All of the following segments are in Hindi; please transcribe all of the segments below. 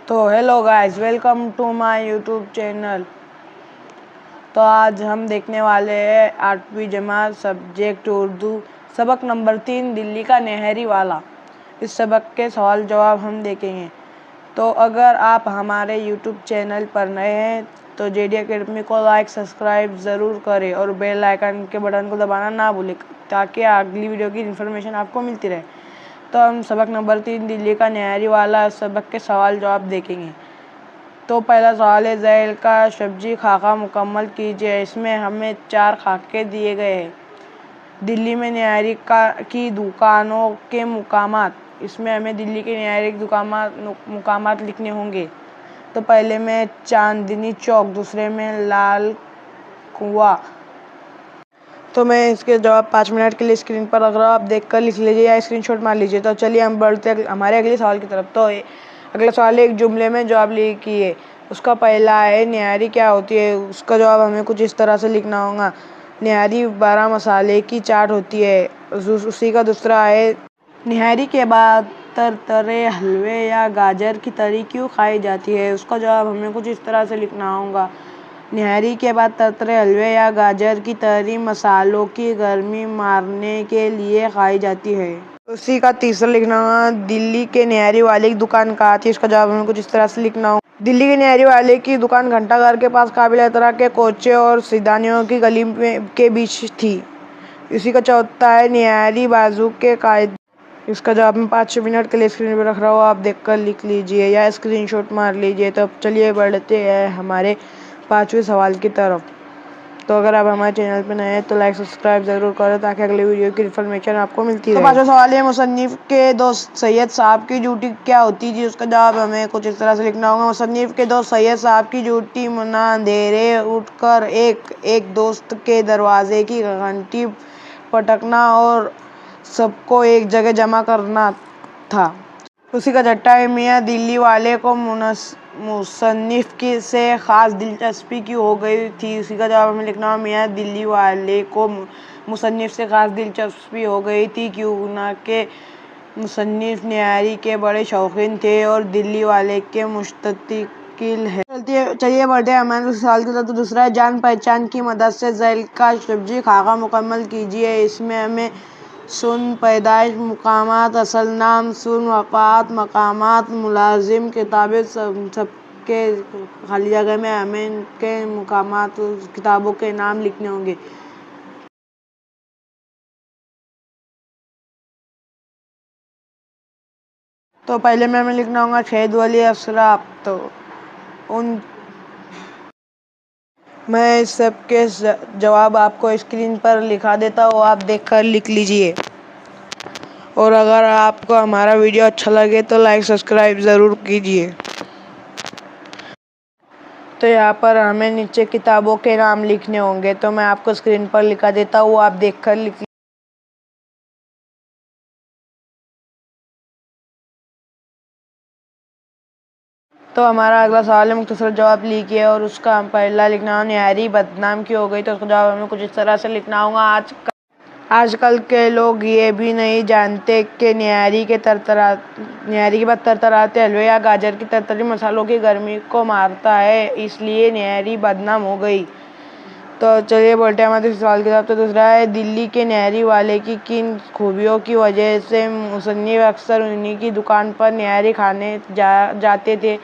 तो hello guys, welcome to my YouTube channel. तो आज हम देखने वाले हैं 8वीं जमात सब्जेक्ट उर्दू सबक नंबर 3 दिल्ली का नहरी वाला। इस सबक के सवाल जवाब हम देखेंगे। तो अगर आप हमारे यूट्यूब चैनल पर नए हैं तो जेडी एकेडमी को लाइक सब्सक्राइब ज़रूर करें और बेल आइकन के बटन को दबाना ना भूलें ताकि अगली वीडियो की इन्फॉर्मेशन आपको मिलती रहे। तो हम सबक नंबर 3 दिल्ली का नहरी वाला सबक के सवाल जवाब देखेंगे। तो पहला सवाल है, ज़ैल का सब्जी खाका मुकम्मल कीजिए। इसमें हमें 4 खाके दिए गए हैं। दिल्ली में नहरी की दुकानों के मुकामात, इसमें हमें दिल्ली के नहरी की मुकामात लिखने होंगे। तो पहले में चांदनी चौक, दूसरे में लाल कुआं। तो मैं इसके जवाब 5 मिनट के लिए स्क्रीन पर रख रहा हूँ, आप देखकर लिख लीजिए या स्क्रीनशॉट मार लीजिए। तो चलिए हम बढ़ते हमारे अगले सवाल की तरफ। तो अगला सवाल है, एक जुमले में जवाब लिखिए। उसका पहला है, निहारी क्या होती है। उसका जवाब हमें कुछ इस तरह से लिखना होगा, निहारी 12 मसाले की चाट होती है। उसी का दूसरा है, निहारी के बाद तरतरे हलवे या गाजर की तरी क्यों खाई जाती है। उसका जवाब हमें कुछ इस तरह से लिखना होगा, निहारी के बाद तरतरे हलवे या गाजर की तरी मसालों की गर्मी मारने के लिए खाई जाती है। उसी का तीसरा लिखना होगा, दिल्ली के निहारी वाले की दुकान कहाँ थी। इसका जवाब हमें कुछ इस तरह से लिखना होगा, दिल्ली के निहारी वाले की दुकान घंटाघर के पास काबिल तरह के कोचे और सिदानियों की गली के बीच थी। इसी का चौथा है, निहारी बाजू के कायदे। इसका जवाब मैं 5 मिनट के लिए स्क्रीन पर रख रहा हूँ, आप देखकर लिख लीजिए या स्क्रीनशॉट मार लीजिए। तो अब चलिए बढ़ते हैं हमारे 5वें सवाल की तरफ। तो अगर आप हमारे चैनल पर नए हैं तो लाइक सब्सक्राइब ज़रूर करें ताकि अगली वीडियो की इन्फॉर्मेशन आपको मिलती रहे। तो 5वां सवाल है, मुसन्निफ के दोस्त सैयद साहब की ड्यूटी क्या होती थी। उसका जवाब हमें कुछ इस तरह से लिखना होगा, मुसन्निफ के दोस्त सैयद साहब की ड्यूटी मुन्ना अंधेरे उठकर एक दोस्त के दरवाजे की घंटी पटकना और सबको एक जगह जमा करना था। उसी का छठा है, मियाँ दिल्ली वाले को मुसन्निफ की से ख़ास दिलचस्पी क्यों हो गई थी। उसी का जवाब हमें लिखना है, मियाँ दिल्ली वाले को मुसन्निफ से ख़ास दिलचस्पी हो गई थी क्यों कि मुसन्निफ निहारी के बड़े शौकीन थे और दिल्ली वाले के मुस्तकिल है। चलिए बढ़ते हैं हमारे सवाल की तरफ। तो दूसरा है, जान पहचान की मदद से ज़ैल का सब्जी खाका मुकम्मल कीजिए। इसमें हमें सुन, पैदाइश, मुकामात, असल नाम, सुन, वफ़ात, मकामात, मुलाजिम, किताबें, सबके खाली जगह में हमें इनके मुकामात किताबों के नाम लिखने होंगे। तो पहले में हमें लिखना होगा शहीद वली अशरफ। तो उन मैं इस सब के जवाब आपको स्क्रीन पर लिखा देता हूँ, आप देखकर लिख लीजिए। और अगर आपको हमारा वीडियो अच्छा लगे तो लाइक सब्सक्राइब ज़रूर कीजिए। तो यहाँ पर हमें नीचे किताबों के नाम लिखने होंगे, तो मैं आपको स्क्रीन पर लिखा देता हूँ, आप देखकर लिख। तो हमारा अगला सवाल है, मुख्तसर जवाब लिखिए। और उसका पहला लिखना हो, निहारी बदनाम क्यों हो गई। तो उसका जवाब हमें कुछ इस तरह से लिखना होगा, आजकल के लोग ये भी नहीं जानते कि निहारी के बाद तरतराते हलवे या गाजर की तरतरी मसालों की गर्मी को मारता है, इसलिए निहारी बदनाम हो गई। तो चलिए बढ़ते हैं हमारे सवाल की तरफ। तो दूसरा है, दिल्ली के निहारी वाले की किन खूबियों की वजह से मुसन्निफ अक्सर उन्हीं की दुकान पर निहारी खाने जाते थे।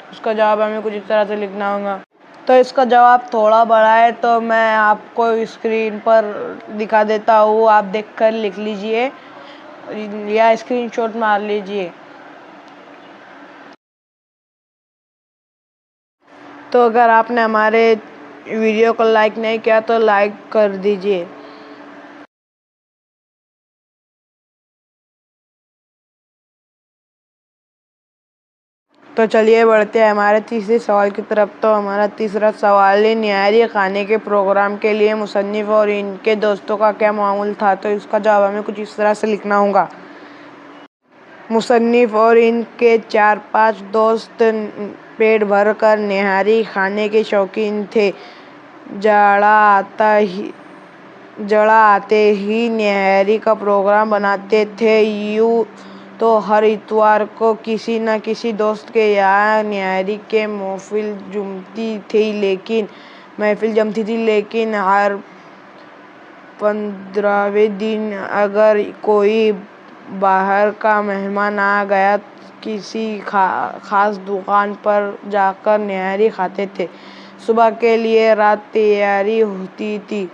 उसका जवाब हमें कुछ इस तरह से लिखना होगा। तो इसका जवाब थोड़ा बड़ा है, तो मैं आपको स्क्रीन पर दिखा देता हूँ, आप देखकर लिख लीजिए या स्क्रीनशॉट मार लीजिए। तो अगर आपने हमारे वीडियो को लाइक नहीं किया तो लाइक कर दीजिए। तो चलिए बढ़ते हैं हमारे तीसरे सवाल की तरफ। तो हमारा तीसरा सवाल है, निहारी खाने के प्रोग्राम के लिए मुसन्निफ और इनके दोस्तों का क्या मामूल था। तो इसका जवाब हमें कुछ इस तरह से लिखना होगा, मुसन्निफ और इनके 4-5 दोस्त पेट भर कर निहारी खाने के शौकीन थे। जड़ा आते ही निहारी का प्रोग्राम बनाते थे। यूँ तो हर इतवार को किसी न किसी दोस्त के यहाँ न्यारी के महफिल जमती थी, लेकिन हर 15वें दिन अगर कोई बाहर का मेहमान आ गया, किसी खास दुकान पर जाकर न्यारी खाते थे। सुबह के लिए रात तैयारी होती थी।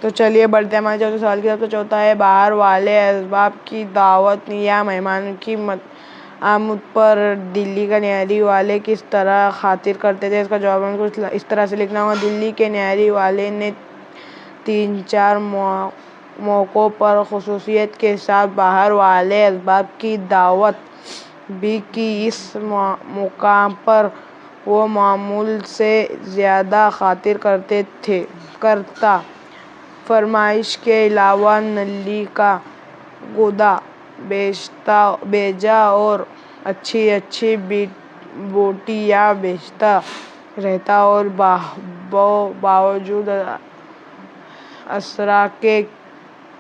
तो चलिए बढ़ते हैं हमारे चौथे सवाल की तरफ। तो चौथा है, बाहर वाले असबाब की दावत या मेहमानों की आमद पर दिल्ली का न्यारी वाले किस तरह खातिर करते थे। इसका जवाब हमें कुछ इस तरह से लिखना होगा। दिल्ली के न्यारी वाले ने 3-4 मौक़ों पर ख़ुसूसियत के साथ बाहर वाले असबाब की दावत भी की। इस मुकाम पर वो मामूल से ज़्यादा खातिर करता फरमाइश के अलावा नली का गुदा भेजा और अच्छी बोटियाँ बेचता रहता, और बावजूद असरा के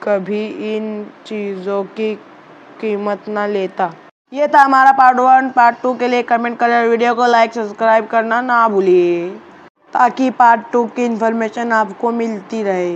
कभी इन चीज़ों की कीमत न लेता। ये था हमारा पार्ट 1। पार्ट 2 के लिए कमेंट करें और वीडियो को लाइक सब्सक्राइब करना ना भूलिए, ताकि पार्ट 2 की इन्फॉर्मेशन आपको मिलती रहे।